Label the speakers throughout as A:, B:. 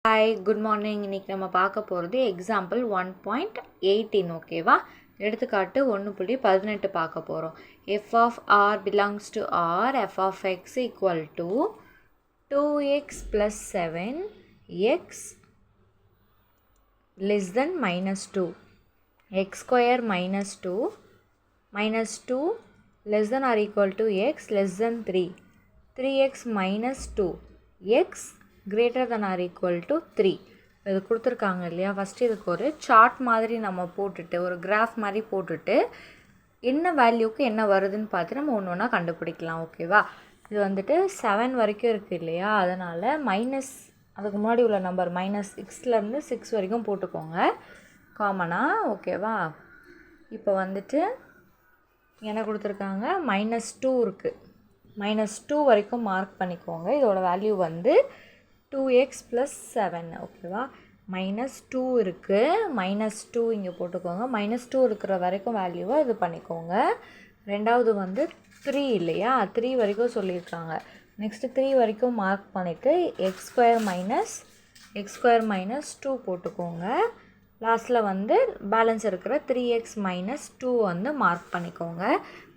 A: Hi good morning. இன்றைக்கி நம்ம பார்க்க போகிறது எக்ஸாம்பிள் 1.18 ஓகேவா. எடுத்துக்காட்டு 1.18 பார்க்க போகிறோம். F of R belongs to R, f of x equal to 2x + 7 x less than -2, x² -2 -2 less than or equal to x less than 3, 3x -2 x greater than or equal to 3. இது கொடுத்துருக்காங்க இல்லையா. First இதுக்கு ஒரு chart மாதிரி நம்ம போட்டுட்டு, ஒரு graph மாதிரி போட்டுட்டு என்ன வேல்யூக்கு என்ன வருதுன்னு பார்த்து நம்ம ஒன்று ஒன்றா கண்டுபிடிக்கலாம் ஓகேவா. இது வந்துட்டு 7 வரைக்கும் இருக்குது இல்லையா, அதனால் அதுக்கு முன்னாடி உள்ள நம்பர் -6லேருந்து 6 வரைக்கும் போட்டுக்கோங்க காமனாக ஓகேவா. இப்போ வந்துட்டு என்ன கொடுத்துருக்காங்க, -2 இருக்குது. -2 வரைக்கும் மார்க் பண்ணிக்கோங்க. இதோட வேல்யூ வந்து 2x + 7 ஓகேவா. -2 இருக்குது, -2 இங்கே போட்டுக்கோங்க. -2 இருக்கிற வரைக்கும் வேல்யூவை இது பண்ணிக்கோங்க. ரெண்டாவது வந்து 3 இல்லையா, 3 வரைக்கும் சொல்லியிருக்காங்க. நெக்ஸ்ட்டு 3 வரைக்கும் மார்க் பண்ணிவிட்டு x² -2 போட்டுக்கோங்க. லாஸ்ட்டில் வந்து பேலன்ஸ் இருக்கிற 3x -2 வந்து மார்க் பண்ணிக்கோங்க.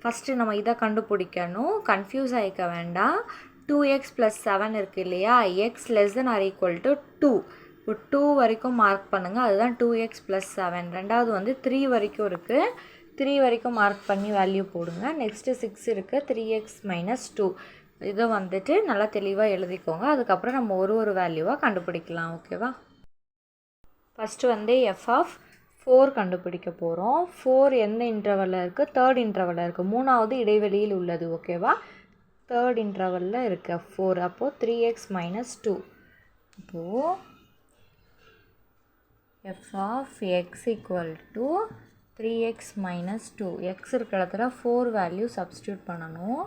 A: ஃபஸ்ட்டு நம்ம இதை கண்டுபிடிக்கணும், கன்ஃபியூஸ் ஆகிக்க வேண்டாம். 2x + 7 இருக்குது இல்லையா, x less than or equal to 2. இப்போ 2 வரைக்கும் மார்க் பண்ணுங்கள், அதுதான் 2x + 7. ரெண்டாவது வந்து 3 வரைக்கும் இருக்குது, 3 வரைக்கும் மார்க் பண்ணி வேல்யூ போடுங்க. நெக்ஸ்ட்டு 6 இருக்குது, 3x -2. இதை வந்துட்டு நல்லா தெளிவாக எழுதிக்கோங்க. அதுக்கப்புறம் நம்ம ஒரு வேல்யூவாக கண்டுபிடிக்கலாம் ஓகேவா. ஃபஸ்ட்டு வந்து எஃப் ஆஃப் 4 கண்டுபிடிக்க போகிறோம். 4 எந்த இன்டர்வலில் இருக்குது, 3rd இன்டர்வலில் இருக்குது, 3வது இடைவெளியில் உள்ளது ஓகேவா. 3rd இன்டர்வலில் இருக்குது 4. அப்போது 3x -2. அப்போது f of x equal to 3x -2. X இருக்கிற இடத்துல 4 வேல்யூ சப்ஸ்டியூட் பண்ணணும்.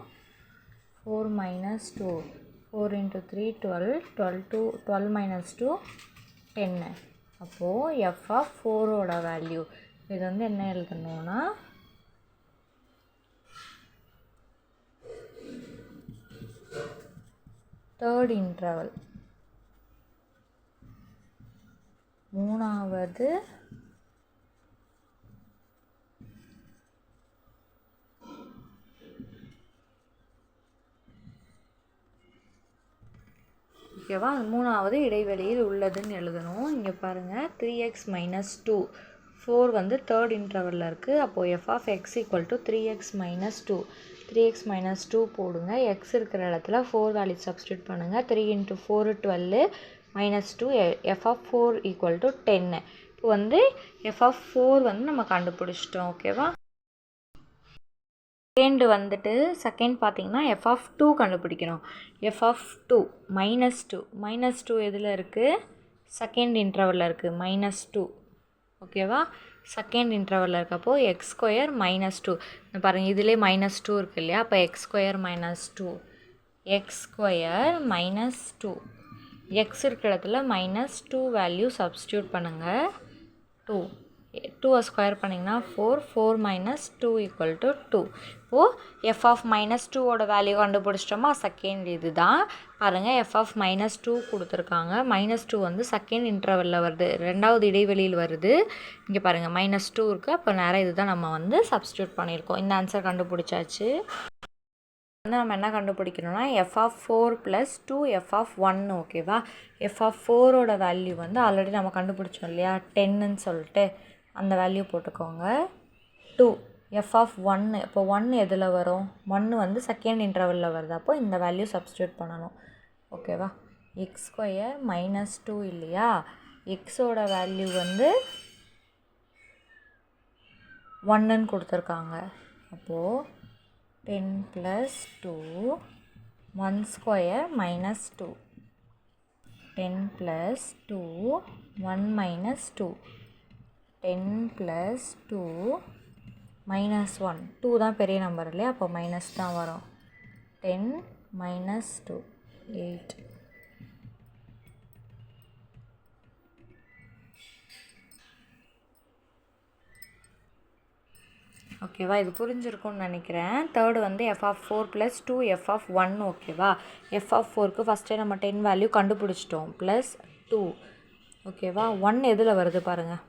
A: 4 -2, 4 × 3 12, 12 -2 10. அப்போது எஃப் ஆஃப் 4ஓட வேல்யூ இது வந்து என்ன எழுதணும்னா, தேர்ட் இன்டர்வல் 3வது ஓகேவா. 3வது இடைவெளியில் உள்ளதுன்னு எழுதணும். இங்கே பாருங்கள், 3x -2, 4 வந்து 3rd இன்டர்வலில் இருக்குது. அப்போது f of x equal to 3x -2, 3x -2 போடுங்க. எக்ஸ் இருக்கிற இடத்துல 4 வேல்யூ சப்ஸ்டியூட் பண்ணுங்கள். 3 × 4 12 -2, எஃப் ஆஃப் 4 ஈக்குவல் டு 10. இப்போ வந்து எஃப் ஆஃப் 4 வந்து நம்ம கண்டுபிடிச்சிட்டோம் ஓகேவா. செகண்ட் பார்த்தீங்கன்னா எஃப் ஆஃப் 2 கண்டுபிடிக்கணும். எஃப் ஆஃப் 2 -2 எதில் இருக்குது, செகண்ட் இன்டர்வலில் இருக்குது -2 ஓகேவா. செகண்ட் இன்டர்வலில் இருக்கப்போ x² -2 பாருங்கள், இதிலே -2 இருக்குது இல்லையா. அப்போ x² -2, x² -2, எக்ஸ் இருக்கிற இடத்துல -2 வேல்யூ சப்ஸ்டியூட் பண்ணுங்கள். 2 ஸ்கொயர் பண்ணிங்கன்னா 4, 4 - 2 = 2. இப்போது எஃப் ஆஃப் -2ஓட வேல்யூ கண்டுபிடிச்சிட்டோமா. செகண்ட் இது தான் பாருங்கள், எஃப் ஆஃப் -2 கொடுத்துருக்காங்க. -2 வந்து செகண்ட் இன்டர்வலில் வருது, ரெண்டாவது இடைவெளியில் வருது. இங்கே பாருங்கள் -2 இருக்குது. அப்போ நேராக இது தான் நம்ம வந்து சப்ஸ்டியூட் பண்ணியிருக்கோம். இந்த ஆன்சர் கண்டுபிடிச்சாச்சு. வந்து நம்ம என்ன கண்டுபிடிக்கணும்னா, எஃப் ஆஃப் 4 + 2 எஃப் ஆஃப் 1 ஓகேவா. எஃப் ஆஃப் 4ஓட வேல்யூ வந்து ஆல்ரெடி நம்ம கண்டுபிடிச்சோம் இல்லையா, 10ன்னு சொல்லிட்டு அந்த வேல்யூ போட்டுக்கோங்க. 2 எஃப் ஆஃப் 1, இப்போ 1 எதில் வரும், 1 வந்து செகண்ட் இன்டர்வலில் வருது. அப்போ இந்த வேல்யூ சப்ஸ்டியூட் பண்ணணும் ஓகேவா. x² -2 இல்லையா, எக்ஸோட வேல்யூ வந்து 1ன்னு கொடுத்துருக்காங்க. அப்போது 10 + 2, 1² -2, 10 + 2, 1 -2, 10 + 2 -1, 2 தான் பெரிய நம்பர் இல்லையா, அப்போ மைனஸ் தான் வரும். 10 - 2 8. ஓகேவா. இது புரிஞ்சிருக்கும்னு நினைக்கிறேன். தேர்டு வந்து எஃப் ஆஃப் 4 + 2 எஃப் ஆஃப் 1 ஓகேவா. எஃப் ஆஃப் 4க்கு ஃபஸ்ட்டே நம்ம 10 வேல்யூ கண்டுபிடிச்சிட்டோம். ப்ளஸ் 2 ஓகேவா. 1 எதில் வருது பாருங்கள்,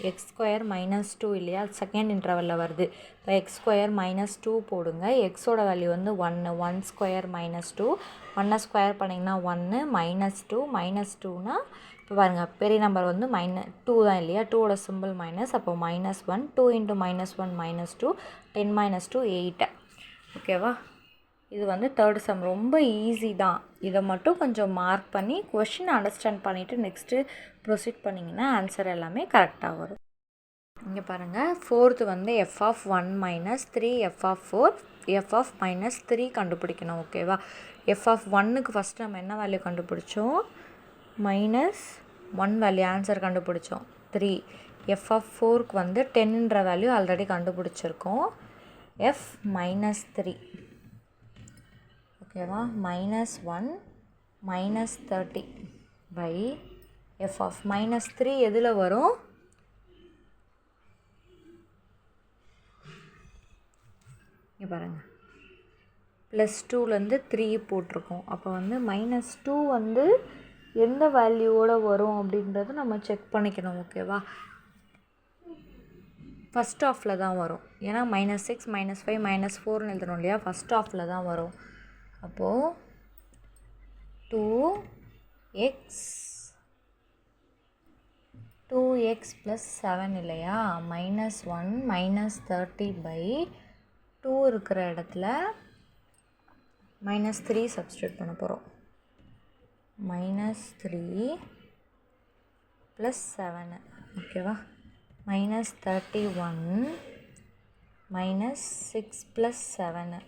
A: எக்ஸ் ஸ்கொயர் மைனஸ் 2 இல்லையா, செகண்ட் இன்டர்வலில் வருது. இப்போ எக்ஸ் ஸ்கொயர் மைனஸ் 2 போடுங்க. எக்ஸோட வேல்யூ வந்து 1 ஸ்கொயர் மைனஸ் 2, 1 ஸ்கொயர் பண்ணிங்கன்னா 1 மைனஸ் 2னா இப்போ பாருங்கள் பெரிய நம்பர் வந்து -2 தான் இல்லையா, 2ஓட சிம்பிள் மைனஸ், அப்போ -1, 2 × -1 -2, 10 - 2 8. ஓகேவா. இது வந்து தேர்ட் சம், ரொம்ப ஈஸி தான். இதை மட்டும் கொஞ்சம் மார்க் பண்ணி கொஷின் அண்டர்ஸ்டாண்ட் பண்ணிவிட்டு நெக்ஸ்ட்டு ப்ரொசீட் பண்ணிங்கன்னா ஆன்சர் எல்லாமே கரெக்டாக வரும். இங்கே பாருங்கள், ஃபோர்த்து வந்து f(1 - 3 f(4) f(-3) கண்டுபிடிக்கணும். ஓகேவா. f(1)க்கு ஃபஸ்ட்டு நம்ம என்ன வேல்யூ கண்டுபிடிச்சோம், -1 வேல்யூ ஆன்சர் கண்டுபிடிச்சோம் 3. f(4)க்கு வந்து 10ன்ற வேல்யூ ஆல்ரெடி கண்டுபிடிச்சிருக்கோம். f-3 ஓகேவா, -1 -30 பை f(-3) எதில் வரும், இங்கே பாருங்கள் +2லேருந்து 3 போட்டிருக்கோம். அப்போ வந்து -2 வந்து எந்த வேல்யூவோடு வரும் அப்படின்றது நம்ம செக் பண்ணிக்கணும். ஓகேவா. ஃபஸ்ட் ஆஃபில் தான் வரும், ஏன்னா -6 -5 -4ன்னு எழுதணும் இல்லையா, ஃபஸ்ட் ஆஃபில் தான் வரும். அப்போது 2x + 7 இல்லையா, -1 -30 பை 2 இருக்கிற இடத்துல -3 சப்ஸ்டியூட் பண்ண போகிறோம். -3 + 7 ஓகேவா, -31 -6 + 7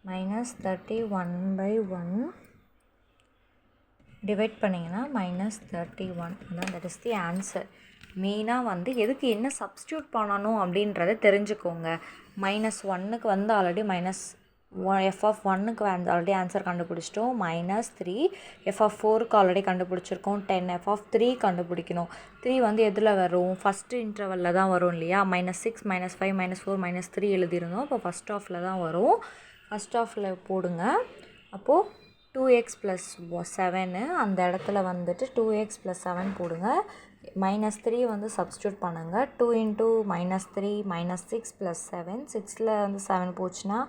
A: -31/1 டிவைட் பண்ணிங்கன்னா -31 அதான் தட் இஸ் தி ஆன்சர். மெயினாக வந்து எதுக்கு என்ன சப்ஸ்டியூட் பண்ணணும் அப்படின்றத தெரிஞ்சுக்கோங்க. -1க்கு வந்து ஆல்ரெடி f(1)க்கு ஆல்ரெடி ஆன்சர் கண்டுபிடிச்சிட்டோம், -3 f(4)க்கு ஆல்ரெடி கண்டுபிடிச்சிருக்கோம் 10, f(3) கண்டுபிடிக்கணும். 3 வந்து எதில் வரும், ஃபஸ்ட்டு இன்டர்வலில் தான் வரும் இல்லையா, -6 -5 -4 -3 எழுதியிருந்தோம். இப்போ ஃபஸ்ட் ஆஃபில் தான் வரும். ஃபஸ்ட் ஆஃபில் போடுங்க. அப்போது 2x + 7 அந்த இடத்துல வந்துட்டு 2x + 7 போடுங்க. -3 வந்து சப்ஸ்டியூட் பண்ணுங்கள். 2 × -3 -6 + 7, 6ல் வந்து 7 போச்சுன்னா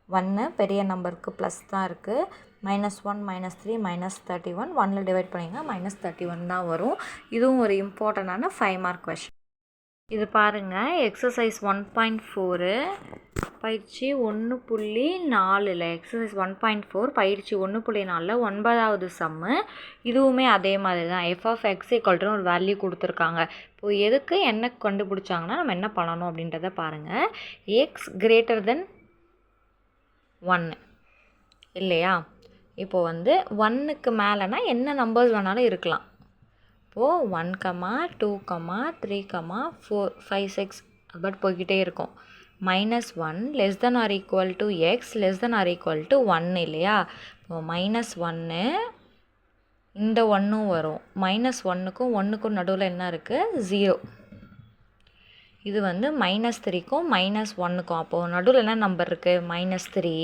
A: 1, பெரிய நம்பருக்கு ப்ளஸ் தான் இருக்குது. -1 -3 -31, 1ல் டிவைட் பண்ணிங்கன்னா -31 தான் வரும். இதுவும் ஒரு இம்பார்ட்டண்டான 5 மார்க் கொஷின். இது பாருங்கள், எக்ஸசைஸ் 1.4 பயிற்சி 1.4 எக்ஸசைஸ் 1.4 பயிற்சி 1.4 9வது சம்மு. இதுவுமே அதே மாதிரி தான், f(x) = ஒரு வேல்யூ கொடுத்துருக்காங்க. இப்போது எதுக்கு என்ன கண்டுபிடிச்சாங்கன்னா நம்ம என்ன பண்ணணும் அப்படின்றத பாருங்கள். x > 1 இல்லையா, இப்போது வந்து 1க்கு மேலேனா என்ன நம்பர்ஸ் வேணாலும் இருக்கலாம். இப்போது 1, 2, 3, 4, 5, 6 அது பாட்டு போய்கிட்டே இருக்கும். -1 < (x) < 1 இல்லையா, இப்போ -1 இந்த 1ம் வரும். -1க்கும் 1க்கும் நடுவில் என்ன இருக்குது, 0. இது வந்து -3க்கும் -1க்கும், அப்போது நடுவில் என்ன நம்பர் இருக்குது, -3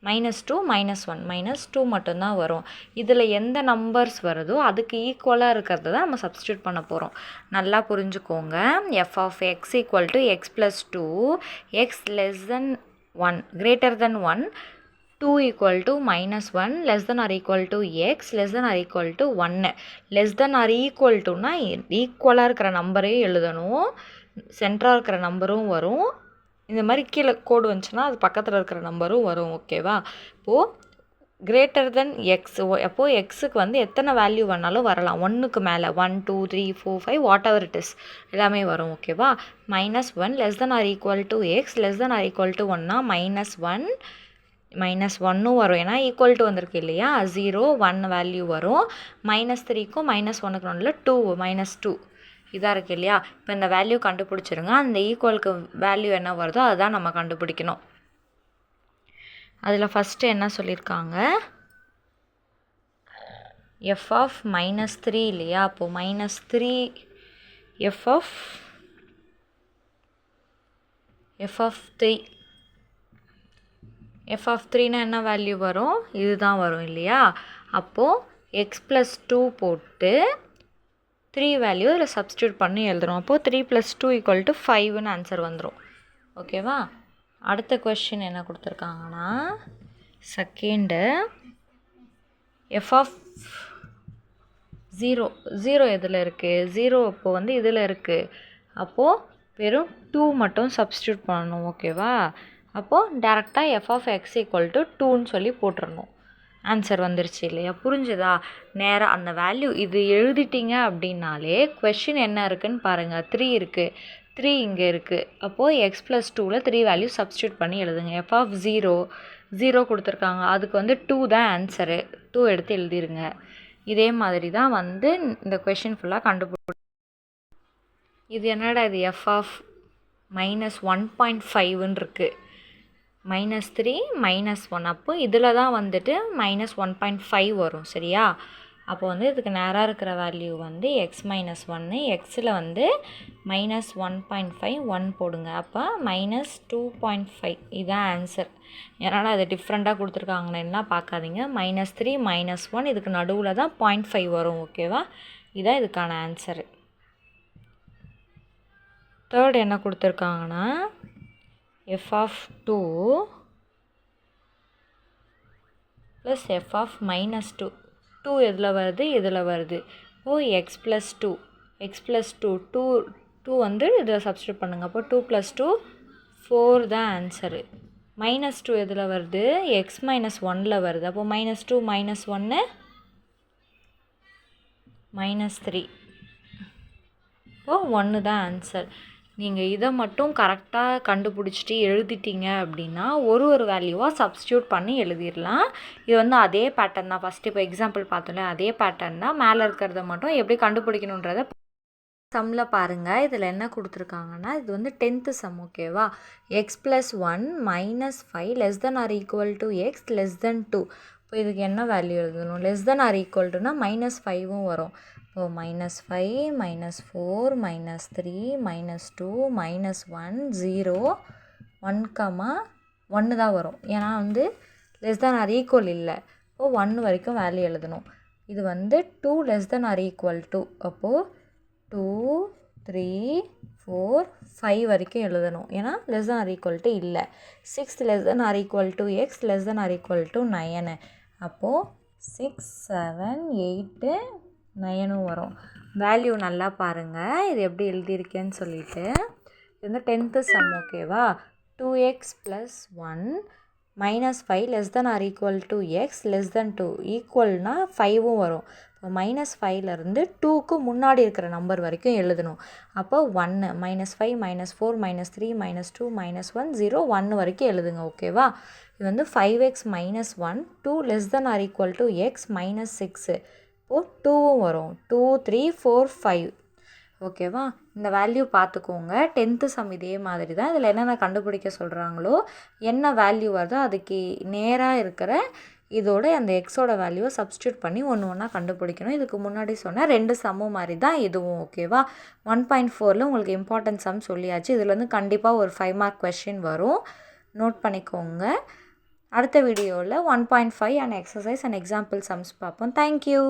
A: -2 -1 -2 மட்டும்தான் வரும். இதில் எந்த நம்பர்ஸ் வருதோ அதுக்கு ஈக்குவலாக இருக்கிறத தான் நம்ம சப்ஸ்டியூட் பண்ண போகிறோம். நல்லா புரிஞ்சுக்கோங்க. f(x) = x + 2, x < 1 greater than 1, 2 = -1 < (= x < 1 < ஈக்குவலாக இருக்கிற நம்பரையும் எழுதணும், சென்டராக இருக்கிற நம்பரும் வரும். இந்த மாதிரி கீழே கோடு வந்துச்சுன்னா அது பக்கத்தில் இருக்கிற நம்பரும் வரும். ஓகேவா. இப்போது கிரேட்டர் தென் எக்ஸ், அப்போது எக்ஸுக்கு வந்து எத்தனை வேல்யூ வேணாலும் வரலாம், 1க்கு மேலே 1 2 3 4 5 வாட் எவர் இட் இஸ் எல்லாமே வரும். ஓகேவா. -1 < (x < 1னா -1ம் வரும், ஏன்னா ஈக்குவல் டு வந்திருக்கு இல்லையா, 0 1 வேல்யூ வரும். -3க்கும் -1க்கு நடுவில் 2 -2 இதாக இருக்குது இல்லையா. இப்போ இந்த வேல்யூ கண்டுபிடிச்சிருங்க. அந்த ஈக்குவலுக்கு வேல்யூ என்ன வருதோ அதுதான் நம்ம கண்டுபிடிக்கணும். அதில் ஃபஸ்ட்டு என்ன சொல்லியிருக்காங்க, f(-3) இல்லையா, அப்போது -3 f(3)னா என்ன வேல்யூ வரும், இதுதான் வரும் இல்லையா. அப்போது எக்ஸ் ப்ளஸ் 2 போட்டு 3 வேல்யூ இதில் சப்ஸ்டியூட் பண்ணி எழுதுகிறோம். அப்போது 3 + 2 = 5ன்னு ஆன்சர் வந்துடும். ஓகேவா? அடுத்த கொஸ்டின் என்ன கொடுத்துருக்காங்கன்னா செகண்டு எஃப் ஆஃப் 0 எதில் இருக்குது? 0 அப்போது வந்து இதில் இருக்குது. அப்போது வெறும் 2 மட்டும் சப்ஸ்டியூட் பண்ணணும். ஓகேவா? அப்போது டேரெக்டாக எஃப் ஆஃப் எக்ஸ் = 2ன்னு சொல்லி போட்டுடணும். ஆன்சர் வந்துருச்சு இல்லையா? புரிஞ்சுதா? நேராக அந்த வேல்யூ இது எழுதிட்டிங்க அப்படின்னாலே கொஷின் என்ன இருக்குதுன்னு பாருங்கள். 3 இருக்குது, 3 இங்கே இருக்குது. அப்போது எக்ஸ் + 2ல் 3 வேல்யூ சப்ஸ்டியூட் பண்ணி எழுதுங்க. எஃப் ஆஃப் 0 கொடுத்துருக்காங்க, அதுக்கு வந்து 2 தான் ஆன்சரு. 2 எடுத்து எழுதிருங்க. இதே மாதிரி தான் வந்து இந்த கொஷின் ஃபுல்லாக கண்டுபிடி. இது என்னடா இது எஃப் ஆஃப் -1.5ன்னு இருக்குது. -3 -1 அப்போ இதில் தான் வந்துட்டு -1.5 வரும். சரியா? அப்போ வந்து இதுக்கு நேராக இருக்கிற வேல்யூ வந்து x - 1, எக்ஸில் வந்து -1.5 1 போடுங்க. அப்போ -2.5 இதுதான் ஆன்சர். ஏன்னா அது டிஃப்ரெண்ட்டாக கொடுத்துருக்காங்கன்னு பார்க்காதீங்க. -3 -1 இதுக்கு நடுவில் தான் 0.5 வரும். ஓகேவா? இதான் இதுக்கான ஆன்சரு. தேர்ட் என்ன கொடுத்துருக்காங்கன்னா f of 2 plus f of -2. 2 எதில் வருது? இதில் வருது. ஓ எக்ஸ் ப்ளஸ் 2 வந்து இதில் சப்ஸ்டியூட் பண்ணுங்கள். அப்போ 2 + 2 4 தான் ஆன்சரு. -2 எதில் வருது? எக்ஸ் -1ல் வருது. அப்போ -2 -1 -3. ஓ 1 தான் ஆன்சர். நீங்கள் இதை மட்டும் கரெக்டாக கண்டுபிடிச்சிட்டு எழுதிட்டீங்க அப்படின்னா ஒரு வேல்யூவாக சப்ஸ்டியூட் பண்ணி எழுதிடலாம். இது வந்து அதே பேட்டர்ன் தான். ஃபஸ்ட்டு இப்போ எக்ஸாம்பிள் பார்த்தோம்ல, அதே பேட்டர்ன் தான். மேலே இருக்கிறத மட்டும் எப்படி கண்டுபிடிக்கணுன்றதை சம்மில் பாருங்கள். இதில் என்ன கொடுத்துருக்காங்கன்னா இது வந்து 10th சம். ஓகேவா? X + 1 - 5 <= x <2. இப்போ இதுக்கு என்ன வேல்யூ எழுதணும்? <= -5ம் வரும். இப்போ -5 -4 -3 -2 -1 0 1 தான் வரும். ஏன்னா வந்து <= இல்லை. இப்போது 1 வரைக்கும் வேல்யூ எழுதணும். இது வந்து 2 <= அப்போது 2 3 4 5 வரைக்கும் எழுதணும். ஏன்னா <= இல்லை. 6 <= x <= 9. அப்போது 6 7 8 9 வரும். வேல்யூ நல்லா பாருங்கள். இது எப்படி எழுதியிருக்கேன்னு சொல்லிட்டு. இது வந்து 10th சம். ஓகேவா? 2x + 1 -5 <= x <2 ஈக்குவல்னா 5ம் வரும். இப்போ -5லேருந்து 2க்கு முன்னாடி இருக்கிற நம்பர் வரைக்கும் எழுதணும். அப்போ 1 -5 -4 -3 -2 -1 0 1 வரைக்கும் எழுதுங்க. ஓகேவா? இது வந்து 5x - 1 2 <= x -6. இப்போது 2ம் வரும். 2 3 4 5. ஓகேவா? இந்த வேல்யூ பார்த்துக்கோங்க. 10th சம் இதே மாதிரி தான். இதில் என்னென்ன கண்டுபிடிக்க சொல்கிறாங்களோ என்ன வேல்யூ வருதோ அதுக்கு நேராக இருக்கிற இதோட அந்த எக்ஸோட வேல்யூவை சப்ஸ்டியூட் பண்ணி ஒன்றா கண்டுபிடிக்கணும். இதுக்கு முன்னாடி சொன்ன 2 சம்மும் மாதிரி தான் இதுவும். ஓகேவா? 1.4ல் உங்களுக்கு இம்பார்ட்டன்ட் சம் சொல்லியாச்சு. இதில் வந்து கண்டிப்பாக ஒரு 5 மார்க் கொஸ்டின் வரும். நோட் பண்ணிக்கோங்க. அடுத்த வீடியோவில் 1.5 and exercise and example sums பார்ப்போம். தேங்க்யூ.